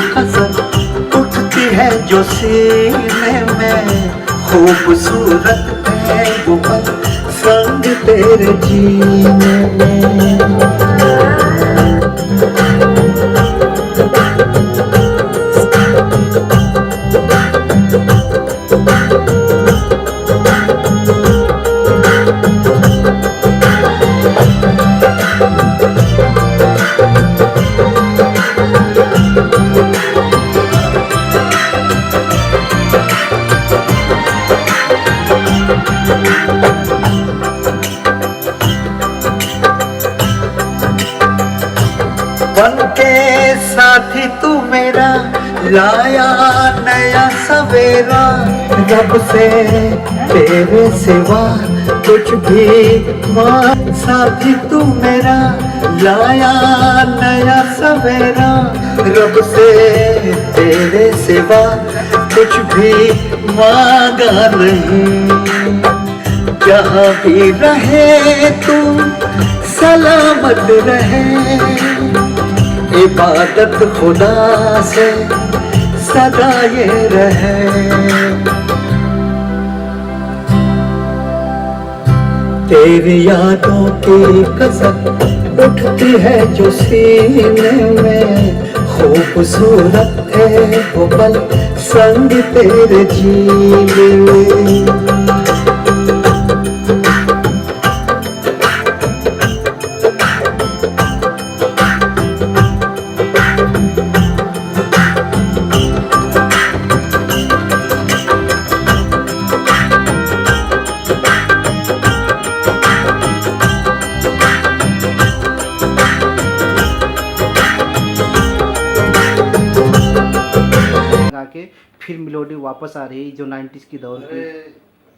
कसक उठती है जो सीने में, खूबसूरत है वो पल संग तेरे जीने में। बन के साथी तू मेरा लाया नया सवेरा, रब से तेरे सिवा कुछ भी मान। साथी तू मेरा लाया नया सवेरा, रब से तेरे सिवा कुछ भी मांगा नहीं। जहाँ भी रहे तू सलामत रहे, इबादत खुदा से सदा ये रहे। तेरी यादों की कसक उठती है जो सीने में, खूबसूरत है वो पल संग तेरे जीने में। के फिर मेलोडी वापस आ रही जो 90s की दौर की।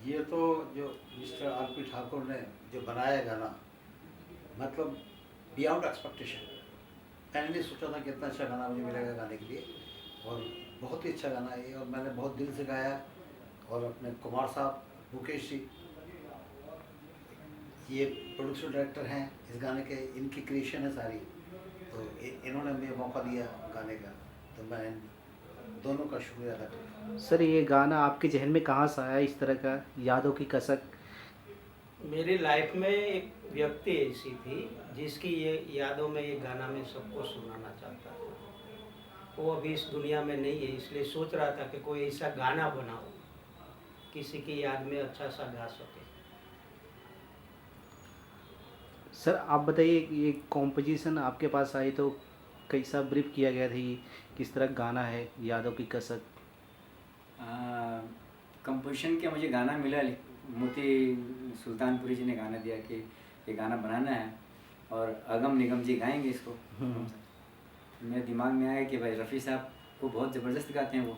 ये तो जो मिस्टर आर.पी. ठाकुर ने जो बनाया गाना, मतलब बियॉन्ड एक्सपेक्टेशन। मैंने नहीं सोचा था कि इतना अच्छा गाना मुझे मिलेगा गाने के लिए, और बहुत ही अच्छा गाना है और मैंने बहुत दिल से गाया। और अपने कुमार साहब, मुकेश जी, ये प्रोड्यूसर डायरेक्टर हैं इस गाने के, इनकी क्रिएशन है सारी, तो इन्होंने मुझे मौका दिया गाने का, तो मैं दोनों का शुक्रिया अदा करता हूँ। सर ये गाना आपके जहन में कहाँ से आया इस तरह का यादों की कसक? मेरी लाइफ में एक व्यक्ति ऐसी थी जिसकी ये यादों में ये गाना मैं सबको सुनाना चाहता था। वो अभी इस दुनिया में नहीं है, इसलिए सोच रहा था कि कोई ऐसा गाना बनाओ किसी की याद में अच्छा सा गा सके। सर आप बताइए ये कॉम्पोजिशन आपके पास आई तो कैसा ब्रीफ किया गया था, ये किस तरह गाना है यादों की कसक? कंपोजिशन के मुझे गाना मिला, मोती सुल्तानपुरी जी ने गाना दिया कि ये गाना बनाना है और अगम निगम जी गाएंगे इसको। मेरे दिमाग में आया कि भाई रफ़ी साहब को बहुत ज़बरदस्त गाते हैं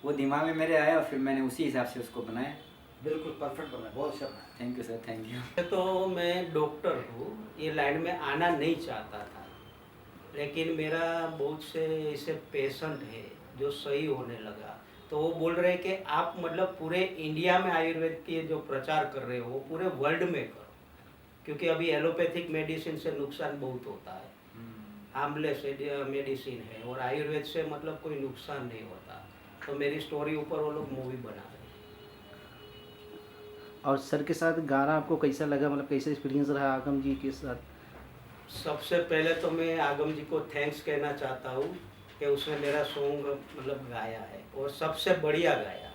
वो दिमाग में मेरे आया और फिर मैंने उसी हिसाब से उसको बनाया। बिल्कुल परफेक्ट बना, बहुत अच्छा बना। Thank you sir, thank you. तो मैं डॉक्टर हूँ, ये लाइन में आना नहीं चाहता था, लेकिन मेरा बहुत से ऐसे पेशेंट है जो सही होने लगा, तो वो बोल रहे हैं कि आप मतलब पूरे इंडिया में आयुर्वेद के जो प्रचार कर रहे हो वो पूरे वर्ल्ड में करो, क्योंकि अभी एलोपैथिक मेडिसिन से नुकसान बहुत होता है, हार्मलेस मेडिसिन है, और आयुर्वेद से मतलब कोई नुकसान नहीं होता। तो मेरी स्टोरी ऊपर वो लोग मूवी बना रहे हैं। और सर के साथ गाना आपको कैसा लगा, मतलब कैसा एक्सपीरियंस रहा आगम जी के साथ? सबसे पहले तो मैं आगम जी को थैंक्स कहना चाहता हूँ कि उसने मेरा सॉन्ग मतलब गाया है और सबसे बढ़िया गाया है,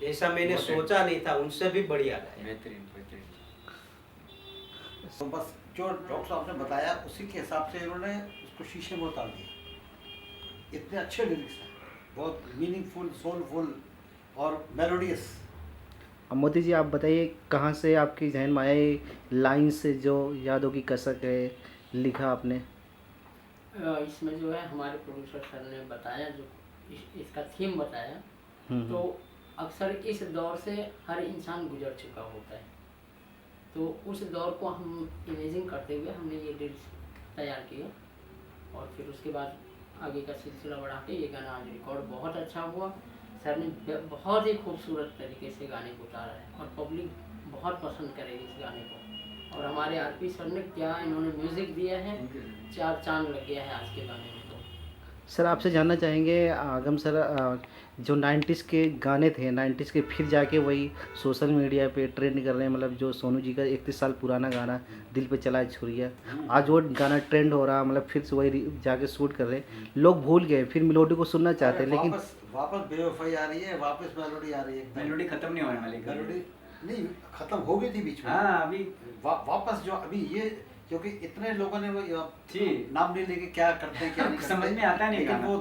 जैसा मैंने सोचा नहीं था उनसे भी बढ़िया गाया। बेहतरीन बेहतरीन। तो बस जो डॉक्टर साहब ने बताया उसी के हिसाब से इन्होंने उसको शीशे में उतार दिया। इतने अच्छे लिरिक्स हैं, बहुत मीनिंगफुल, सोलफुल और मेलोडियस। अब मोदी जी आप बताइए कहाँ से आपके जहन में आया ये लाइन से जो यादों की कसक है लिखा आपने? इसमें जो है हमारे प्रोड्यूसर सर ने बताया, जो इसका थीम बताया, तो अक्सर इस दौर से हर इंसान गुजर चुका होता है, तो उस दौर को हम इमेजिन करते हुए हमने ये लिरिक्स तैयार किया और फिर उसके बाद आगे का सिलसिला बढ़ा के ये गाना आज रिकॉर्ड बहुत अच्छा हुआ। सर ने बहुत ही खूबसूरत तरीके से गाने को उतारा है और पब्लिक बहुत पसंद करेगी इस गाने को। और हमारे आर.पी. सर ने क्या इन्होंने म्यूज़िक दिया है, चार चांद लग गया है आज के गाने में। तो सर आपसे जानना चाहेंगे आगम सर, जो 90s के गाने थे 90s के फिर जाके वही सोशल मीडिया पे ट्रेंड कर रहे हैं, मतलब जो सोनू जी का 31 साल पुराना गाना दिल पे चला है छुरिया, आज वो गाना ट्रेंड हो रहा, मतलब फिर से वही जाके शूट कर रहे हैं, लोग भूल गए फिर मेलोडी को सुनना चाहते हैं, लेकिन वापस बेवफाई आ रही है, वापस मेलोडी आ रही है एकदम। मेलोडी खत्म नहीं होने वाली मेलोडी नहीं खत्म हो गई थी बीच में। हाँ अभी वापस जो अभी ये, क्योंकि इतने लोगों ने वो जी। नाम नहीं लेके क्या करते हैं क्या नहीं समझ करते, में आता नहीं लेकिन गाना। वो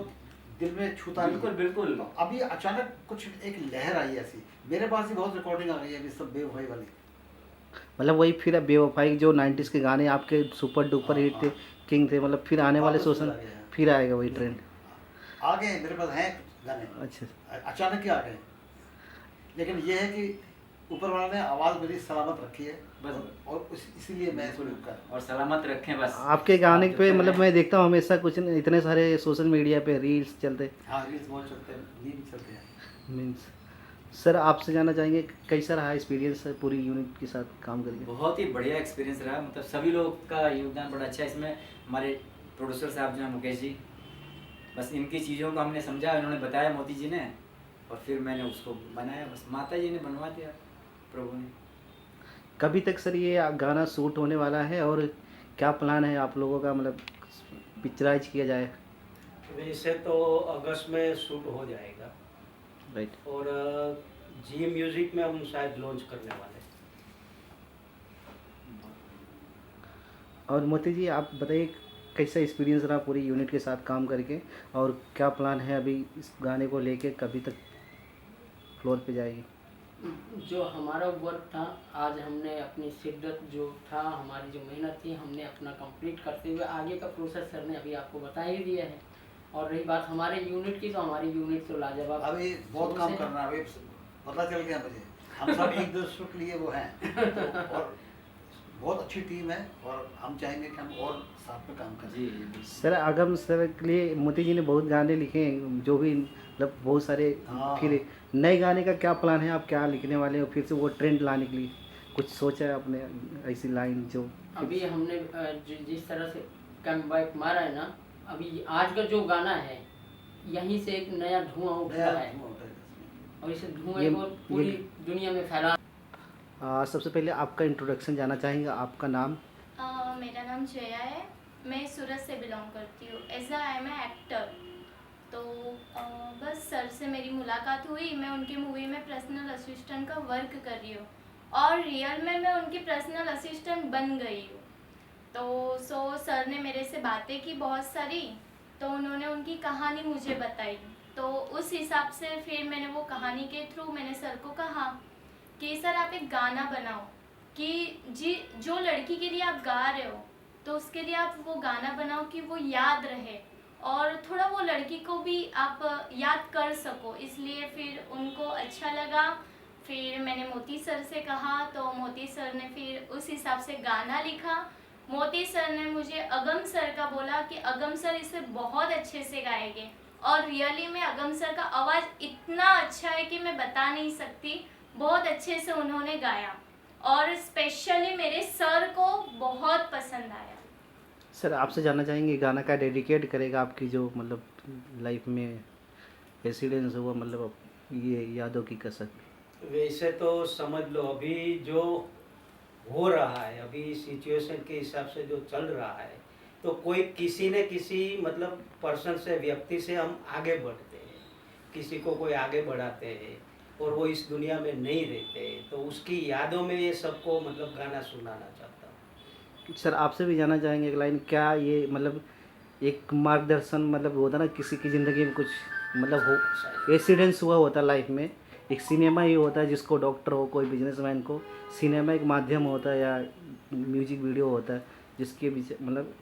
दिल में छूता नहीं। बिल्कुल बिल्कुल। तो अभी अचानक कुछ एक लहर आई ऐसी, मेरे पास ही बहुत रिकॉर्डिंग आ गई है अभी सब बेवफाई वाली। मतलब वही फिर बेवफाई जो 90s के गाने आपके सुपर डुपर हिट थे, किंग थे, मतलब फिर आने वाले वापस सोशल आ गया है। फिर आएगा वही ट्रेंड। आ गए मेरे पास हैं कुछ गाने, अच्छा अचानक ही आ गए, लेकिन ये है कि ऊपर वाले ने आवाज़ मेरी सलामत रखी है बस। और इसीलिए मैं इसको कर। और सलामत रखें बस। आपके गाने आप पे जब मतलब तक मैं देखता हूँ हमेशा कुछ न, इतने सारे सोशल मीडिया पे रील्स चलते हाँ रील्स बहुत चलते हैं, रील्स चलते हैं। मीन्स। सर आपसे जानना चाहेंगे कैसा रहा एक्सपीरियंस पूरी यूनिट के साथ काम करके? बहुत ही बढ़िया एक्सपीरियंस रहा, मतलब सभी लोग का योगदान बड़ा अच्छा है इसमें। हमारे प्रोड्यूसर साहब जो हैं मुकेश जी, बस इनकी चीज़ों को हमने समझा, इन्होंने बताया मोती जी ने, और फिर मैंने उसको बनाया, बस माता जी ने बनवा दिया प्रभु ने। कभी तक सर ये गाना शूट होने वाला है और क्या प्लान है आप लोगों का, मतलब पिक्चराइज किया जाए? वैसे तो अगस्त में शूट हो जाएगा राइट। और जी म्यूजिक में हम शायद लॉन्च करने वाले हैं। और मोती जी आप बताइए कैसा एक्सपीरियंस रहा पूरी यूनिट के साथ काम करके, और क्या प्लान है अभी इस गाने को लेके, कभी तक फ्लोर पे जाएगी? जो हमारा वर्क था, आज हमने अपनी शिद्दत जो था, हमारी जो मेहनत थी, हमने अपना कंप्लीट करते हुए आगे का प्रोसेस सर ने अभी आपको बता ही दिया है। और रही बात हमारे यूनिट की, तो हमारी यूनिट तो लाजवाब अभी बहुत काम करना है, अभी पता चल गया मुझे, हम सब एक दूसरे के लिए वो हैं, तो और बहुत अच्छी टीम है और हम चाहेंगे कि हम और साथ में काम करें। जी सर आगम सर के लिए मोती जी ने बहुत गाने लिखे हैं, जो भी मतलब बहुत सारे, हाँ। फिर नए गाने का क्या प्लान है, आप क्या लिखने वाले हो फिर से वो ट्रेंड लाने के लिए? कुछ सोचा है आपने ऐसी लाइन जो अभी हमने जिस तरह से कम बैक मारा है ना, अभी आज का जो गाना है, यहीं से एक नया धुआं उठ रहा है और इस धुएं को पूरी दुनिया में फैला। सबसे पहले आपका इंट्रोडक्शन जानना चाहेंगे, आपका नाम? मेरा नाम जया है, मैं सूरत से बिलोंग करती हूँ। As I am actor. तो बस सर से मेरी मुलाकात हुई, मैं उनकी मूवी में पर्सनल असिस्टेंट का वर्क कर रही हूँ और रियल में मैं उनकी पर्सनल असिस्टेंट बन गई हूँ। तो सर ने मेरे से बातें की बहुत सारी, तो उन्होंने उनकी कहानी मुझे बताई, तो उस हिसाब से फिर मैंने वो कहानी के थ्रू मैंने सर को कहा कि सर आप एक गाना बनाओ कि जी जो लड़की के लिए आप गा रहे हो तो उसके लिए आप वो गाना बनाओ कि वो याद रहे और थोड़ा वो लड़की को भी आप याद कर सको। इसलिए फिर उनको अच्छा लगा, फिर मैंने मोती सर से कहा तो मोती सर ने फिर उस हिसाब से गाना लिखा। मोती सर ने मुझे अगम सर का बोला कि अगम सर इसे बहुत अच्छे से गाएंगे और रियली में अगम सर का आवाज़ इतना अच्छा है कि मैं बता नहीं सकती, बहुत अच्छे से उन्होंने गाया और स्पेशली मेरे सर को बहुत पसंद आया। सर आपसे जानना चाहेंगे गाना का डेडिकेट करेगा आपकी जो मतलब लाइफ में एक्सीडेंस हुआ, मतलब ये यादों की कसक? वैसे तो समझ लो अभी जो हो रहा है, अभी सिचुएशन के हिसाब से जो चल रहा है, तो कोई किसी न किसी मतलब पर्सन से, व्यक्ति से हम आगे बढ़ते हैं, किसी को कोई आगे बढ़ाते हैं और वो इस दुनिया में नहीं रहते, तो उसकी यादों में ये सबको मतलब गाना सुनाना चाहता हूँ। सर आपसे भी जानना चाहेंगे एक लाइन, क्या ये मतलब एक मार्गदर्शन मतलब होता ना किसी की ज़िंदगी में कुछ मतलब हो एक्सीडेंट्स हुआ होता लाइफ में, एक सिनेमा ही होता है जिसको डॉक्टर हो, कोई बिजनेसमैन को सिनेमा एक माध्यम होता है या म्यूजिक वीडियो होता है जिसके बीच मतलब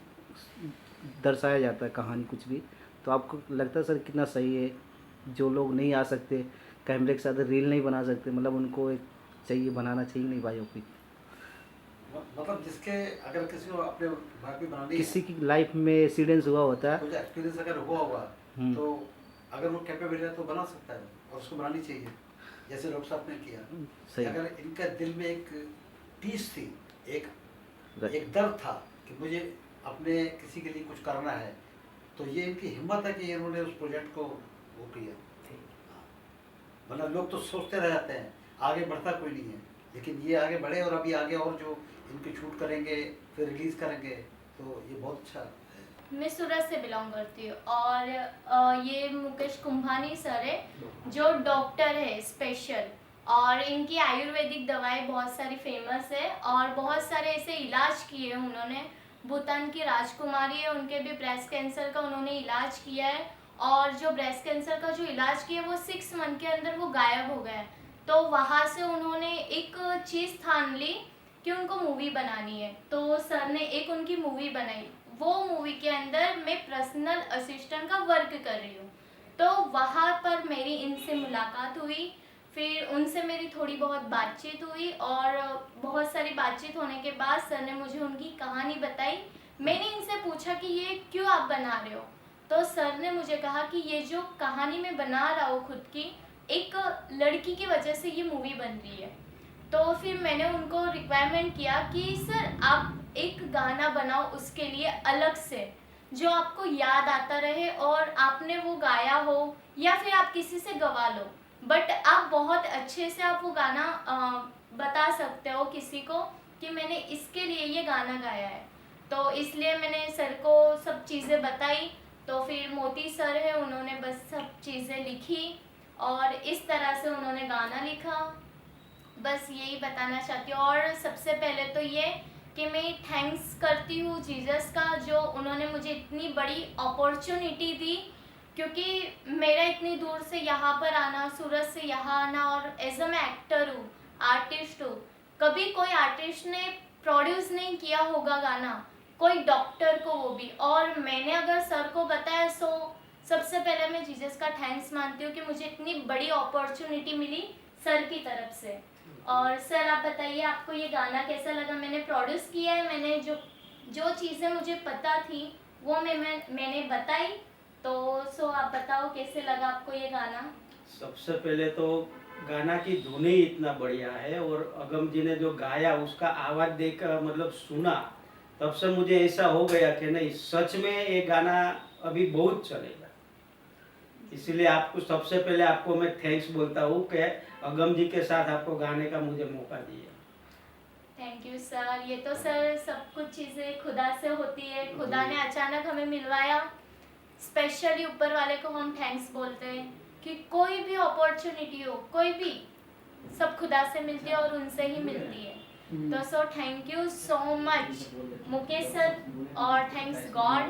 दर्शाया जाता है कहानी कुछ भी। तो आपको लगता है सर कितना सही है, जो लोग नहीं आ सकते कैमरे के साथ रील नहीं बना सकते, मतलब उनको एक चाहिए बनाना चाहिए नहीं बायोपिक, मतलब जिसके अगर किसी को अपने बायोपिक बनानी है, किसी की लाइफ में एक्सीडेंट्स हुआ होता है कुछ एक्सपीरियंस अगर हुआ होगा तो अगर वो कैपेबल है तो बना सकता है और उसको बनानी चाहिए, जैसे डॉक्टर साहब ने किया। सही। अगर इनका दिल में एक टीस थी, एक Right. एक दर्द था कि मुझे अपने किसी के लिए कुछ करना है, तो ये इनकी हिम्मत है कि इन्होंने उस प्रोजेक्ट को वो किया। हाँ। वरना लोग तो सोचते रह जाते हैं, आगे बढ़ता कोई नहीं है, लेकिन ये आगे बढ़े और अभी आगे और जो इनकी शूट करेंगे फिर रिलीज करेंगे, तो ये बहुत अच्छा है। मैं सूरत से बिलोंग करती हूँ और ये मुकेश कुंभानी सर है जो डॉक्टर है स्पेशल, और इनकी आयुर्वेदिक दवाएं बहुत सारी फेमस है और बहुत सारे ऐसे इलाज किए हैं उन्होंने। भूटान की राजकुमारी है, उनके भी ब्रेस्ट कैंसर का उन्होंने इलाज किया है, और जो ब्रेस्ट कैंसर का जो इलाज किया वो 6 मंथ के अंदर वो गायब हो गया है। तो वहाँ से उन्होंने एक चीज़ ठान ली कि उनको मूवी बनानी है, तो सर ने एक उनकी मूवी बनाई। वो मूवी के अंदर मैं पर्सनल असिस्टेंट का वर्क कर रही हूँ। तो वहाँ पर मेरी इनसे मुलाकात हुई, फिर उनसे मेरी थोड़ी बहुत बातचीत हुई, और बहुत सारी बातचीत होने के बाद सर ने मुझे उनकी कहानी बताई। मैंने इनसे पूछा कि ये क्यों आप बना रहे हो, तो सर ने मुझे कहा कि ये जो कहानी मैं बना रहा हूँ खुद की, एक लड़की की वजह से ये मूवी बन रही है। तो फिर मैंने उनको रिक्वायरमेंट किया कि सर आप एक गाना बनाओ उसके लिए अलग से, जो आपको याद आता रहे और आपने वो गाया हो, या फिर आप किसी से गवा लो, बट आप बहुत अच्छे से आप वो गाना बता सकते हो किसी को कि मैंने इसके लिए ये गाना गाया है। तो इसलिए मैंने सर को सब चीज़ें बताई। तो फिर मोती सर है, उन्होंने बस सब चीज़ें लिखी और इस तरह से उन्होंने गाना लिखा। बस यही बताना चाहती हूँ। और सबसे पहले तो ये कि मैं थैंक्स करती हूँ जीसस का, जो उन्होंने मुझे इतनी बड़ी अपॉर्चुनिटी दी, क्योंकि मेरा इतनी दूर से यहाँ पर आना, सूरत से यहाँ आना, और एज मैं एक्टर हूँ, आर्टिस्ट हूँ, कभी कोई आर्टिस्ट ने प्रोड्यूस नहीं किया होगा गाना, कोई डॉक्टर को वो भी, और मैंने अगर सर को बताया सो सबसे पहले मैं जीसस का थैंक्स मानती हूँ कि मुझे इतनी बड़ी अपॉर्चुनिटी मिली सर की तरफ से। और सर आप बताइए आपको ये गाना कैसा लगा? मैंने प्रोड्यूस किया है, मैंने जो चीज़ें मुझे पता थी वो मैंने बताई, तो सो आप बताओ कैसे लगा आपको ये गाना? सबसे पहले तो गाना की धुन ही इतना बढ़िया है, और अगम जी ने जो गाया उसका आवाज़ देख मतलब सुना, तब से मुझे ऐसा हो गया कि नहीं सच में ये गाना अभी बहुत चलेगा। इसलिए आपको सबसे पहले आपको मैं थैंक्स बोलता हूँ कि अगम जी के साथ आपको गाने का मुझे मौका दिया। Thank you sir. ये तो सर सब कुछ चीज़ें खुदा से होती है, खुदा ने अचानक हमें मिलवाया। स्पेशली ऊपर वाले को हम थैंक्स बोलते हैं कि कोई भी अपॉर्चुनिटी हो, कोई भी, सब खुदा से मिलती है और उनसे ही मिलती है। तो so thank you so much Mukesh sir, और थैंक्स गॉड